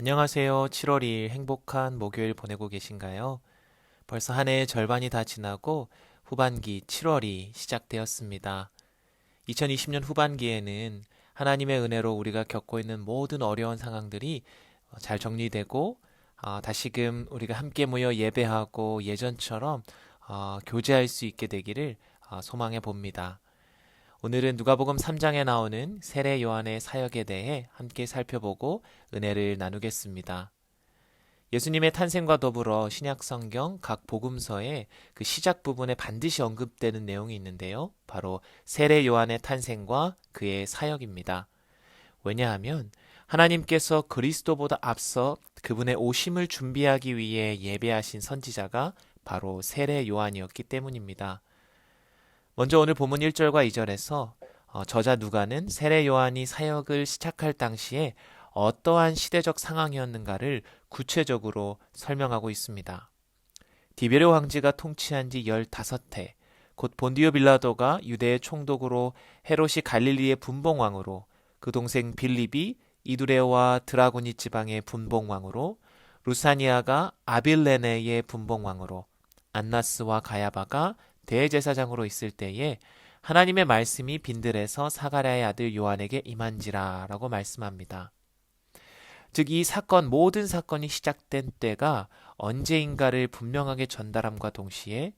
안녕하세요. 7월 2일 행복한 목요일 보내고 계신가요? 벌써 한 해의 절반이 다 지나고 후반기 7월이 시작되었습니다. 2020년 후반기에는 하나님의 은혜로 우리가 겪고 있는 모든 어려운 상황들이 잘 정리되고 다시금 우리가 함께 모여 예배하고 예전처럼 교제할 수 있게 되기를 소망해 봅니다. 오늘은 누가복음 3장에 나오는 세례 요한의 사역에 대해 함께 살펴보고 은혜를 나누겠습니다. 예수님의 탄생과 더불어 신약 성경 각 복음서에 그 시작 부분에 반드시 언급되는 내용이 있는데요. 바로 세례 요한의 탄생과 그의 사역입니다. 왜냐하면 하나님께서 그리스도보다 앞서 그분의 오심을 준비하기 위해 예배하신 선지자가 바로 세례 요한이었기 때문입니다. 먼저 오늘 본문 1절과 2절에서 저자 누가는 세례 요한이 사역을 시작할 당시에 어떠한 시대적 상황이었는가를 구체적으로 설명하고 있습니다. 디베르 황제가 통치한 지 15해, 곧 본디오 빌라도가 유대의 총독으로, 헤롯이 갈릴리의 분봉왕으로, 그 동생 빌립이 이두레와 드라고니 지방의 분봉왕으로, 루사니아가 아빌레네의 분봉왕으로, 안나스와 가야바가 대제사장으로 있을 때에 하나님의 말씀이 빈들에서 사가랴의 아들 요한에게 임한지라 라고 말씀합니다. 즉 이 사건 모든 사건이 시작된 때가 언제인가를 분명하게 전달함과 동시에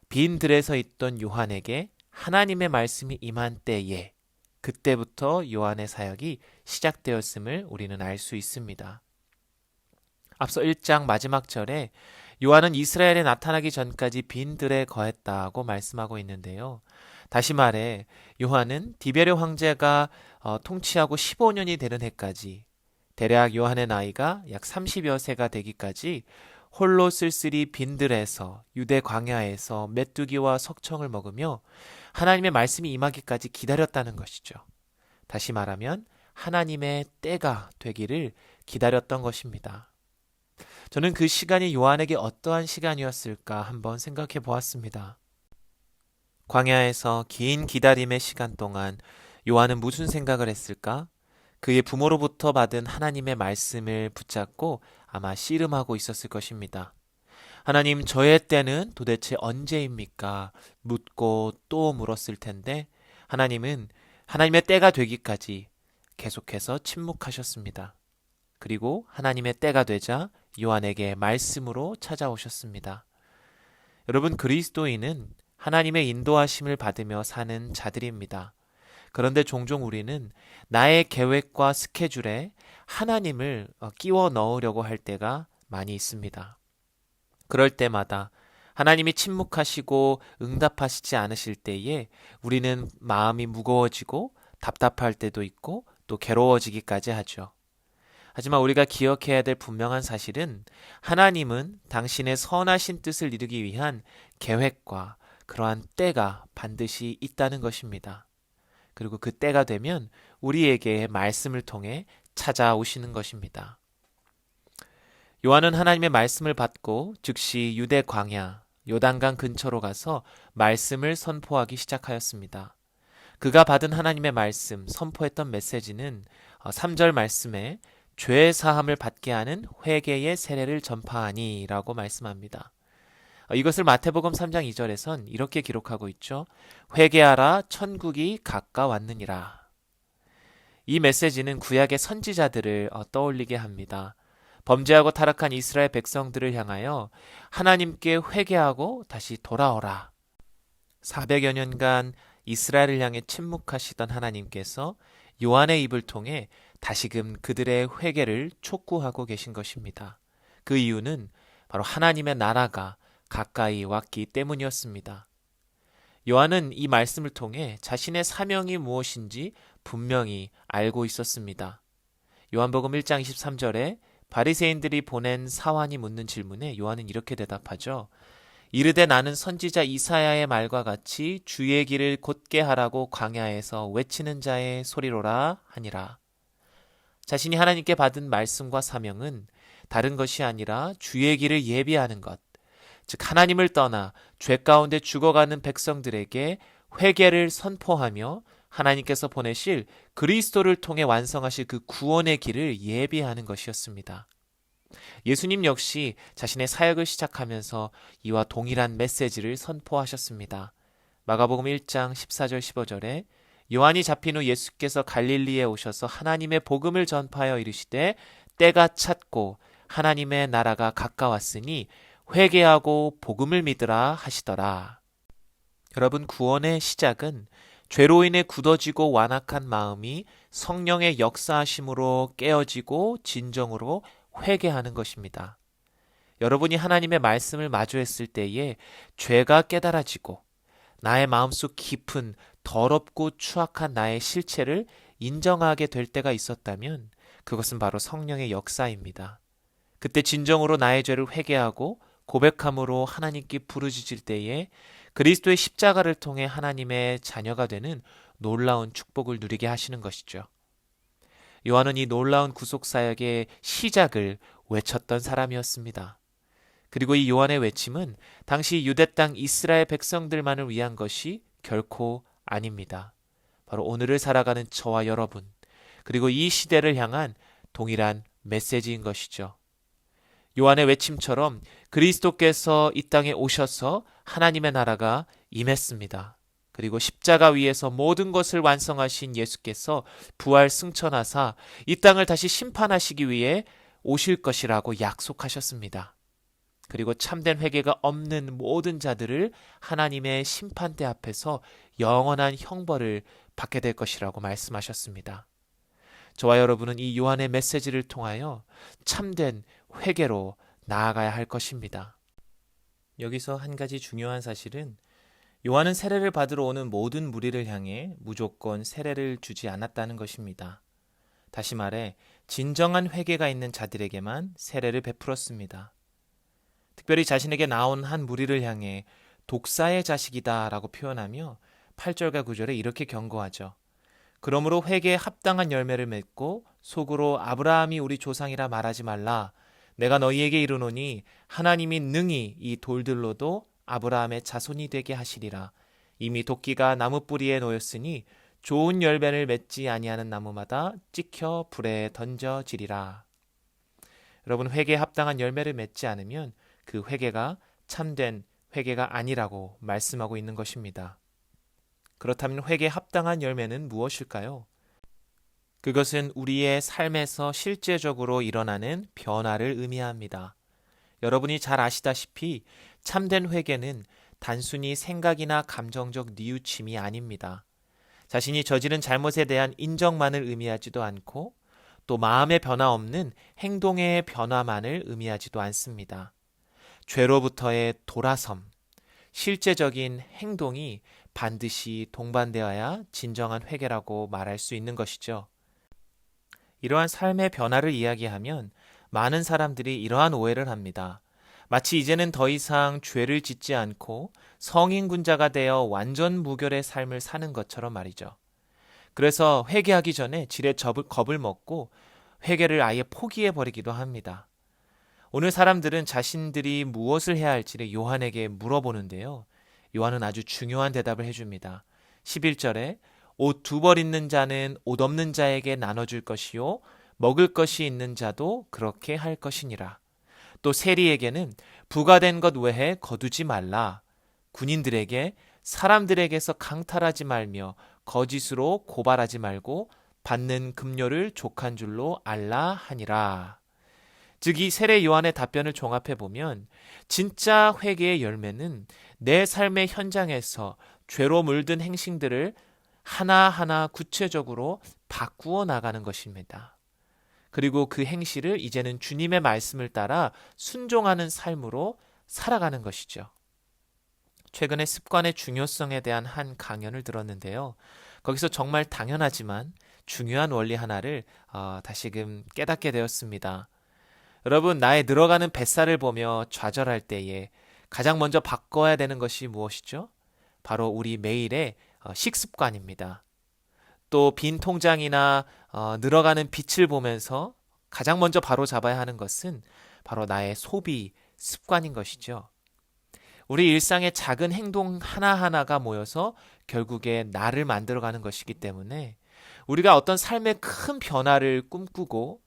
빈들에서 있던 요한에게 하나님의 말씀이 임한 때에 그때부터 요한의 사역이 시작되었음을 우리는 알 수 있습니다. 앞서 1장 마지막 절에 요한은 이스라엘에 나타나기 전까지 빈들에 거했다고 말씀하고 있는데요. 다시 말해 요한은 디베르 황제가 통치하고 15년이 되는 해까지, 대략 요한의 나이가 약 30여 세가 되기까지 홀로 쓸쓸히 빈들에서 유대 광야에서 메뚜기와 석청을 먹으며 하나님의 말씀이 임하기까지 기다렸다는 것이죠. 다시 말하면 하나님의 때가 되기를 기다렸던 것입니다. 저는 그 시간이 요한에게 어떠한 시간이었을까 한번 생각해 보았습니다. 광야에서 긴 기다림의 시간 동안 요한은 무슨 생각을 했을까? 그의 부모로부터 받은 하나님의 말씀을 붙잡고 아마 씨름하고 있었을 것입니다. 하나님, 저의 때는 도대체 언제입니까? 묻고 또 물었을 텐데 하나님은 하나님의 때가 되기까지 계속해서 침묵하셨습니다. 그리고 하나님의 때가 되자 요한에게 말씀으로 찾아오셨습니다. 여러분, 그리스도인은 하나님의 인도하심을 받으며 사는 자들입니다. 그런데 종종 우리는 나의 계획과 스케줄에 하나님을 끼워 넣으려고 할 때가 많이 있습니다. 그럴 때마다 하나님이 침묵하시고 응답하시지 않으실 때에 우리는 마음이 무거워지고 답답할 때도 있고 또 괴로워지기까지 하죠. 하지만 우리가 기억해야 될 분명한 사실은 하나님은 당신의 선하신 뜻을 이루기 위한 계획과 그러한 때가 반드시 있다는 것입니다. 그리고 그 때가 되면 우리에게 말씀을 통해 찾아오시는 것입니다. 요한은 하나님의 말씀을 받고 즉시 유대 광야, 요단강 근처로 가서 말씀을 선포하기 시작하였습니다. 그가 받은 하나님의 말씀, 선포했던 메시지는 3절 말씀에 죄 사함을 받게 하는 회개의 세례를 전파하니 라고 말씀합니다. 이것을 마태복음 3장 2절에선 이렇게 기록하고 있죠. 회개하라, 천국이 가까웠느니라. 이 메시지는 구약의 선지자들을 떠올리게 합니다. 범죄하고 타락한 이스라엘 백성들을 향하여 하나님께 회개하고 다시 돌아오라. 400여 년간 이스라엘을 향해 침묵하시던 하나님께서 요한의 입을 통해 다시금 그들의 회개를 촉구하고 계신 것입니다. 그 이유는 바로 하나님의 나라가 가까이 왔기 때문이었습니다. 요한은 이 말씀을 통해 자신의 사명이 무엇인지 분명히 알고 있었습니다. 요한복음 1장 23절에 바리새인들이 보낸 사환이 묻는 질문에 요한은 이렇게 대답하죠. 이르되 나는 선지자 이사야의 말과 같이 주의 길을 곧게 하라고 광야에서 외치는 자의 소리로라 하니라. 자신이 하나님께 받은 말씀과 사명은 다른 것이 아니라 주의 길을 예비하는 것, 즉 하나님을 떠나 죄 가운데 죽어가는 백성들에게 회개를 선포하며 하나님께서 보내실 그리스도를 통해 완성하실 그 구원의 길을 예비하는 것이었습니다. 예수님 역시 자신의 사역을 시작하면서 이와 동일한 메시지를 선포하셨습니다. 마가복음 1장 14절 15절에 요한이 잡힌 후 예수께서 갈릴리에 오셔서 하나님의 복음을 전파하여 이르시되 때가 찼고 하나님의 나라가 가까웠으니 회개하고 복음을 믿으라 하시더라. 여러분, 구원의 시작은 죄로 인해 굳어지고 완악한 마음이 성령의 역사하심으로 깨어지고 진정으로 회개하는 것입니다. 여러분이 하나님의 말씀을 마주했을 때에 죄가 깨달아지고 나의 마음속 깊은 더럽고 추악한 나의 실체를 인정하게 될 때가 있었다면 그것은 바로 성령의 역사입니다. 그때 진정으로 나의 죄를 회개하고 고백함으로 하나님께 부르짖을 때에 그리스도의 십자가를 통해 하나님의 자녀가 되는 놀라운 축복을 누리게 하시는 것이죠. 요한은 이 놀라운 구속사역의 시작을 외쳤던 사람이었습니다. 그리고 이 요한의 외침은 당시 유대 땅 이스라엘 백성들만을 위한 것이 결코 아닙니다. 바로 오늘을 살아가는 저와 여러분, 그리고 이 시대를 향한 동일한 메시지인 것이죠. 요한의 외침처럼 그리스도께서 이 땅에 오셔서 하나님의 나라가 임했습니다. 그리고 십자가 위에서 모든 것을 완성하신 예수께서 부활 승천하사 이 땅을 다시 심판하시기 위해 오실 것이라고 약속하셨습니다. 그리고 참된 회개가 없는 모든 자들을 하나님의 심판대 앞에서 영원한 형벌을 받게 될 것이라고 말씀하셨습니다. 저와 여러분은 이 요한의 메시지를 통하여 참된 회개로 나아가야 할 것입니다. 여기서 한 가지 중요한 사실은 요한은 세례를 받으러 오는 모든 무리를 향해 무조건 세례를 주지 않았다는 것입니다. 다시 말해 진정한 회개가 있는 자들에게만 세례를 베풀었습니다. 특별히 자신에게 나온 한 무리를 향해 독사의 자식이다 라고 표현하며 8절과 9절에 이렇게 경고하죠. 그러므로 회개에 합당한 열매를 맺고 속으로 아브라함이 우리 조상이라 말하지 말라. 내가 너희에게 이르노니 하나님이 능히 이 돌들로도 아브라함의 자손이 되게 하시리라. 이미 도끼가 나무 뿌리에 놓였으니 좋은 열매를 맺지 아니하는 나무마다 찍혀 불에 던져지리라. 여러분, 회개에 합당한 열매를 맺지 않으면 그 회개가 참된 회개가 아니라고 말씀하고 있는 것입니다. 그렇다면 회개에 합당한 열매는 무엇일까요? 그것은 우리의 삶에서 실제적으로 일어나는 변화를 의미합니다. 여러분이 잘 아시다시피 참된 회개는 단순히 생각이나 감정적 뉘우침이 아닙니다. 자신이 저지른 잘못에 대한 인정만을 의미하지도 않고 또 마음의 변화 없는 행동의 변화만을 의미하지도 않습니다. 죄로부터의 돌아섬, 실제적인 행동이 반드시 동반되어야 진정한 회개라고 말할 수 있는 것이죠. 이러한 삶의 변화를 이야기하면 많은 사람들이 이러한 오해를 합니다. 마치 이제는 더 이상 죄를 짓지 않고 성인군자가 되어 완전 무결의 삶을 사는 것처럼 말이죠. 그래서 회개하기 전에 지레 겁을 먹고 회개를 아예 포기해버리기도 합니다. 오늘 사람들은 자신들이 무엇을 해야 할지를 요한에게 물어보는데요. 요한은 아주 중요한 대답을 해줍니다. 11절에 옷 2벌 있는 자는 옷 없는 자에게 나눠줄 것이요 먹을 것이 있는 자도 그렇게 할 것이니라. 또 세리에게는 부과된 것 외에 거두지 말라. 군인들에게 사람들에게서 강탈하지 말며 거짓으로 고발하지 말고 받는 급료를 족한 줄로 알라 하니라. 즉 이 세례 요한의 답변을 종합해 보면 진짜 회개의 열매는 내 삶의 현장에서 죄로 물든 행실들을 하나하나 구체적으로 바꾸어 나가는 것입니다. 그리고 그 행실을 이제는 주님의 말씀을 따라 순종하는 삶으로 살아가는 것이죠. 최근에 습관의 중요성에 대한 한 강연을 들었는데요. 거기서 정말 당연하지만 중요한 원리 하나를 다시금 깨닫게 되었습니다. 여러분, 나의 늘어가는 뱃살을 보며 좌절할 때에 가장 먼저 바꿔야 되는 것이 무엇이죠? 바로 우리 매일의 식습관입니다. 또 빈 통장이나 늘어가는 빛을 보면서 가장 먼저 바로 잡아야 하는 것은 바로 나의 소비 습관인 것이죠. 우리 일상의 작은 행동 하나하나가 모여서 결국에 나를 만들어가는 것이기 때문에 우리가 어떤 삶의 큰 변화를 꿈꾸고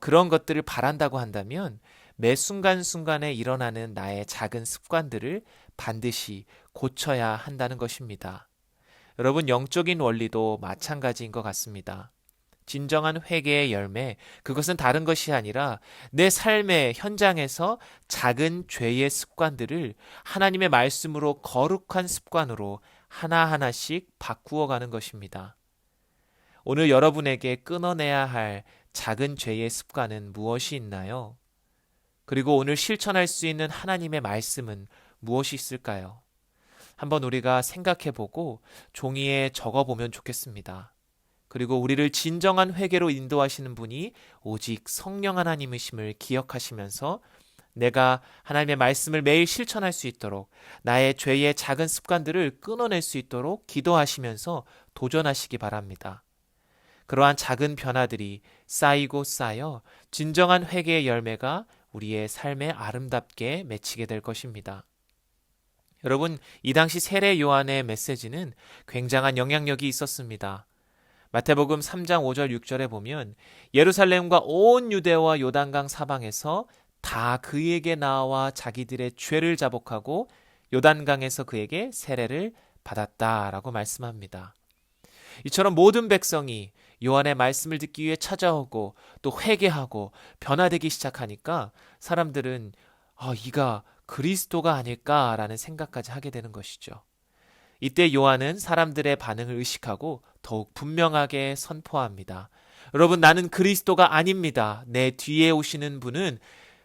그런 것들을 바란다고 한다면 매 순간순간에 일어나는 나의 작은 습관들을 반드시 고쳐야 한다는 것입니다. 여러분, 영적인 원리도 마찬가지인 것 같습니다. 진정한 회개의 열매, 그것은 다른 것이 아니라 내 삶의 현장에서 작은 죄의 습관들을 하나님의 말씀으로 거룩한 습관으로 하나하나씩 바꾸어 가는 것입니다. 오늘 여러분에게 끊어내야 할 작은 죄의 습관은 무엇이 있나요? 그리고 오늘 실천할 수 있는 하나님의 말씀은 무엇이 있을까요? 한번 우리가 생각해보고 종이에 적어보면 좋겠습니다. 그리고 우리를 진정한 회개로 인도하시는 분이 오직 성령 하나님이심을 기억하시면서 내가 하나님의 말씀을 매일 실천할 수 있도록 나의 죄의 작은 습관들을 끊어낼 수 있도록 기도하시면서 도전하시기 바랍니다. 그러한 작은 변화들이 쌓이고 쌓여 진정한 회개의 열매가 우리의 삶에 아름답게 맺히게 될 것입니다. 여러분, 이 당시 세례 요한의 메시지는 굉장한 영향력이 있었습니다. 마태복음 3장 5절 6절에 보면 예루살렘과 온 유대와 요단강 사방에서 다 그에게 나와 자기들의 죄를 자복하고 요단강에서 그에게 세례를 받았다라고 말씀합니다. 이처럼 모든 백성이 요한의 말씀을 듣기 위해 찾아오고 또 회개하고 변화되기 시작하니까 사람들은 이가 그리스도가 아닐까라는 생각까지 하게 되는 것이죠. 이때 요한은 사람들의 반응을 의식하고 더욱 분명하게 선포합니다. 여러분, 나는 그리스도가 아닙니다. 내 뒤에 오시는 분은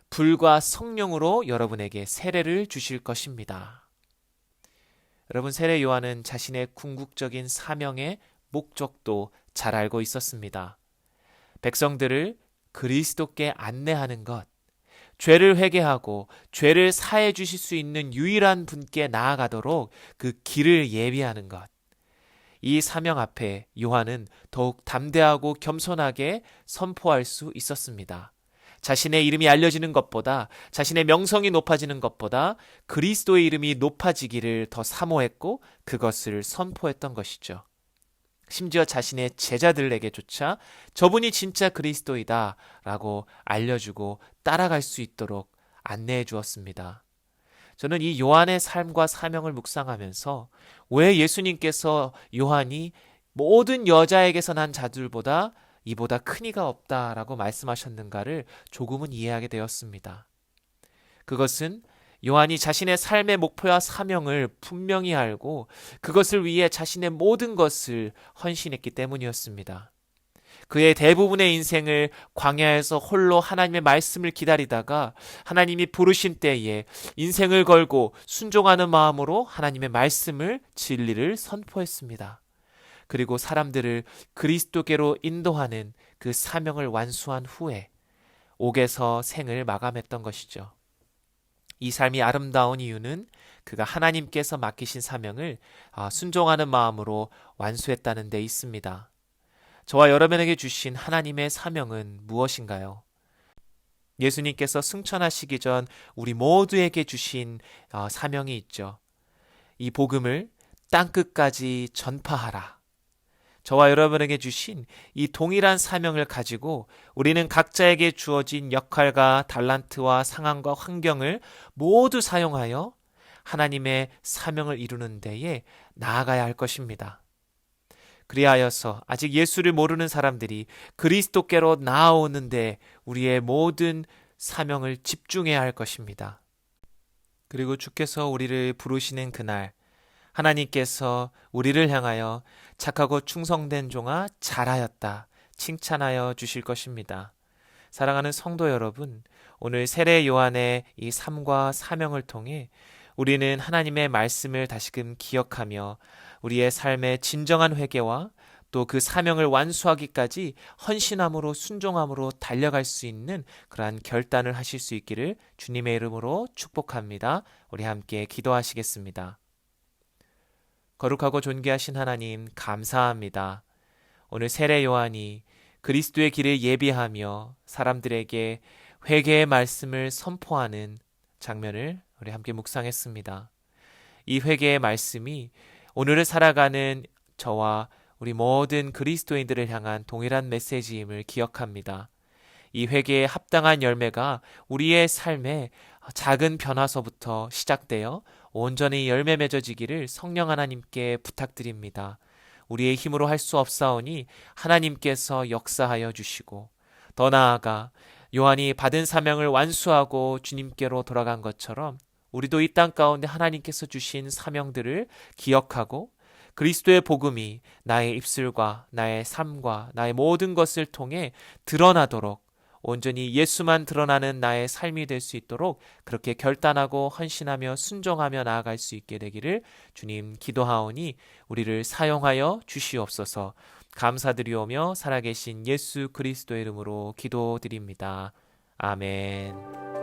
불과 성령으로 여러분에게 세례를 주실 것입니다. 여러분, 세례 요한은 자신의 궁극적인 사명의 목적도 잘 알고 있었습니다. 백성들을 그리스도께 안내하는 것, 죄를 회개하고 죄를 사해 주실 수 있는 유일한 분께 나아가도록 그 길을 예비하는 것. 이 사명 앞에 요한은 더욱 담대하고 겸손하게 선포할 수 있었습니다. 자신의 이름이 알려지는 것보다, 자신의 명성이 높아지는 것보다 그리스도의 이름이 높아지기를 더 사모했고 그것을 선포했던 것이죠. 심지어 자신의 제자들에게조차 저분이 진짜 그리스도이다 라고 알려주고 따라갈 수 있도록 안내해 주었습니다. 저는 이 요한의 삶과 사명을 묵상하면서 왜 예수님께서 요한이 모든 여자에게서 난 자들보다 이보다 큰 이가 없다라고 말씀하셨는가를 조금은 이해하게 되었습니다. 그것은 요한이 자신의 삶의 목표와 사명을 분명히 알고 그것을 위해 자신의 모든 것을 헌신했기 때문이었습니다. 그의 대부분의 인생을 광야에서 홀로 하나님의 말씀을 기다리다가 하나님이 부르신 때에 인생을 걸고 순종하는 마음으로 하나님의 말씀을, 진리를 선포했습니다. 그리고 사람들을 그리스도께로 인도하는 그 사명을 완수한 후에 옥에서 생을 마감했던 것이죠. 이 삶이 아름다운 이유는 그가 하나님께서 맡기신 사명을 순종하는 마음으로 완수했다는 데 있습니다. 저와 여러분에게 주신 하나님의 사명은 무엇인가요? 예수님께서 승천하시기 전 우리 모두에게 주신 사명이 있죠. 이 복음을 땅끝까지 전파하라. 저와 여러분에게 주신 이 동일한 사명을 가지고 우리는 각자에게 주어진 역할과 달란트와 상황과 환경을 모두 사용하여 하나님의 사명을 이루는 데에 나아가야 할 것입니다. 그리하여서 아직 예수를 모르는 사람들이 그리스도께로 나아오는데 우리의 모든 사명을 집중해야 할 것입니다. 그리고 주께서 우리를 부르시는 그날 하나님께서 우리를 향하여 착하고 충성된 종아 잘하였다 칭찬하여 주실 것입니다. 사랑하는 성도 여러분, 오늘 세례 요한의 이 삶과 사명을 통해 우리는 하나님의 말씀을 다시금 기억하며 우리의 삶의 진정한 회개와 또 그 사명을 완수하기까지 헌신함으로 순종함으로 달려갈 수 있는 그러한 결단을 하실 수 있기를 주님의 이름으로 축복합니다. 우리 함께 기도하시겠습니다. 거룩하고 존귀하신 하나님, 감사합니다. 오늘 세례 요한이 그리스도의 길을 예비하며 사람들에게 회개의 말씀을 선포하는 장면을 우리 함께 묵상했습니다. 이 회개의 말씀이 오늘을 살아가는 저와 우리 모든 그리스도인들을 향한 동일한 메시지임을 기억합니다. 이 회개에 합당한 열매가 우리의 삶에 작은 변화서부터 시작되어 온전히 열매 맺어지기를 성령 하나님께 부탁드립니다. 우리의 힘으로 할 수 없사오니 하나님께서 역사하여 주시고, 더 나아가 요한이 받은 사명을 완수하고 주님께로 돌아간 것처럼 우리도 이 땅 가운데 하나님께서 주신 사명들을 기억하고 그리스도의 복음이 나의 입술과 나의 삶과 나의 모든 것을 통해 드러나도록, 온전히 예수만 드러나는 나의 삶이 될 수 있도록 그렇게 결단하고 헌신하며 순종하며 나아갈 수 있게 되기를 주님 기도하오니 우리를 사용하여 주시옵소서. 감사드리오며 살아계신 예수 그리스도의 이름으로 기도드립니다. 아멘.